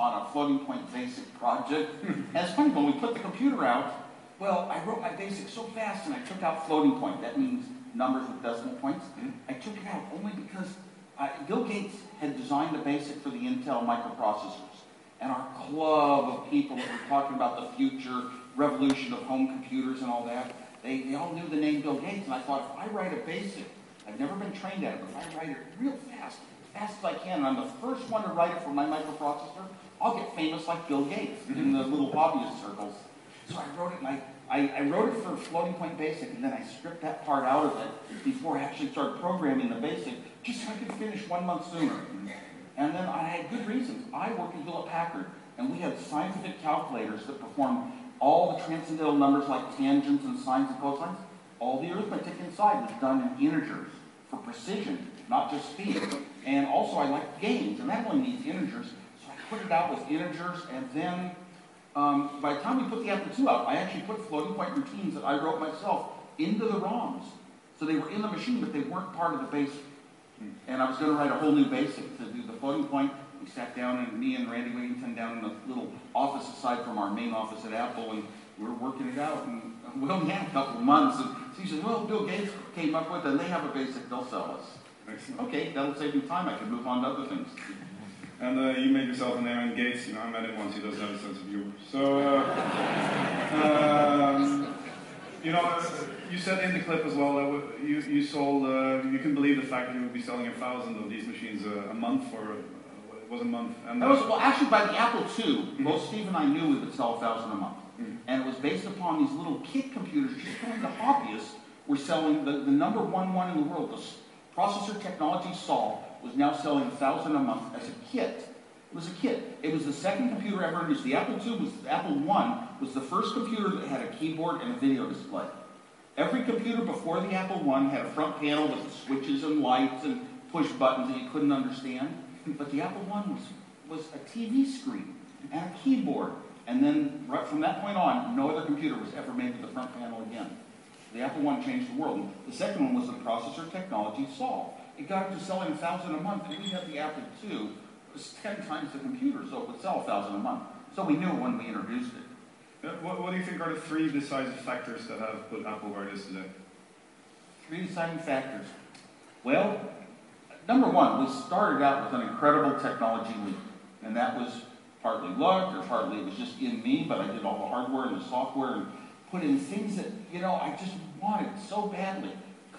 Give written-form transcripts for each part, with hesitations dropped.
on a floating point basic project. And it's funny, when we put the computer out, well, I wrote my basic so fast and I took out floating point. That means numbers with decimal points. I took it out only because Bill Gates had designed the basic for the Intel microprocessors. And our club of people that were talking about the future revolution of home computers and all that, they all knew the name Bill Gates. And I thought, if I write a basic, I've never been trained at it, but if I write it real fast, as fast as I can, and I'm the first one to write it for my microprocessor, I'll get famous like Bill Gates in the little hobbyist circles. So I wrote it, and I wrote it for floating point basic, and then I stripped that part out of it before I actually started programming the basic, just so I could finish 1 month sooner. And then I had good reasons. I worked at Hewlett-Packard, and we had scientific calculators that performed all the transcendental numbers like tangents and sines and cosines. All the arithmetic inside was done in integers for precision, not just speed. And also I liked games, and that only needs integers, so I put it out with integers, and then by the time we put the Apple II out, I actually put floating point routines that I wrote myself into the ROMs. So they were in the machine, but they weren't part of the basic. And I was going to write a whole new basic to do the floating point. We sat down, and me and Randy Whittington down in the little office aside from our main office at Apple, and we were working it out. And we only had a couple of months. And so he said, well, Bill Gates came up with it, and they have a basic, they'll sell us. Excellent. Okay, that'll save me time. I can move on to other things. And you made yourself a name in Gates. You know, I met it once. He does have a sense of humor. So, you know, you said in the clip as well that you sold. You can believe the fact that you would be selling 1,000 of these machines a month for. It was a month. And that was, well, actually, by the Apple II, both Steve and I knew we would sell 1,000 a month, and it was based upon these little kit computers. Just kind of the hobbyists were selling the number one in the world. The processor technology Sol was now selling 1,000 a month as a kit. It was a kit. It was the second computer ever introduced. The Apple II Apple I was the first computer that had a keyboard and a video display. Every computer before the Apple I had a front panel with switches and lights and push buttons that you couldn't understand. But the Apple I was a TV screen and a keyboard. And then right from that point on, no other computer was ever made with the front panel again. The Apple I changed the world. And the second one was the processor technology Sol. It got up to selling 1,000 a month, and we had the Apple II. It was 10 times the computer, so it would sell 1,000 a month. So we knew when we introduced it. What do you think are the three decisive factors that have put Apple where it is today? Three deciding factors. Well, number one, we started out with an incredible technology leap. And that was partly luck, or partly it was just in me, but I did all the hardware and the software and put in things that, you know, I just wanted so badly.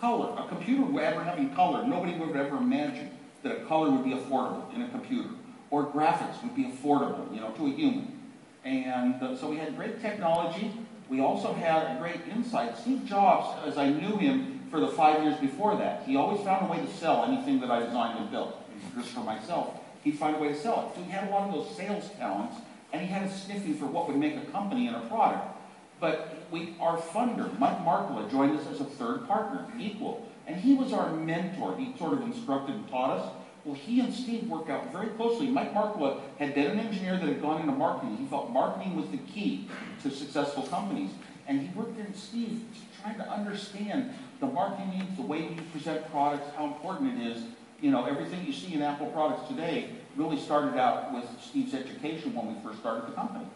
Color. A computer ever having color, nobody would have ever imagined that a color would be affordable in a computer. Or graphics would be affordable, you know, to a human. And so we had great technology. We also had a great insight. Steve Jobs, as I knew him for the 5 years before that, he always found a way to sell anything that I designed and built. Just for myself, he'd find a way to sell it. So he had a lot of those sales talents, and he had a sniffing for what would make a company and a product. But our funder, Mike Markula, joined us as a third partner, equal. And he was our mentor. He sort of instructed and taught us. Well, he and Steve worked out very closely. Mike Markula had been an engineer that had gone into marketing. He felt marketing was the key to successful companies. And he worked in Steve trying to understand the marketing needs, the way you present products, how important it is. You know, everything you see in Apple products today really started out with Steve's education when we first started the company.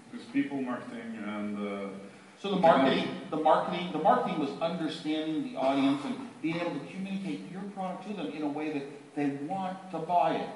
Because people, marketing, and so the marketing was understanding the audience and being able to communicate your product to them in a way that they want to buy it.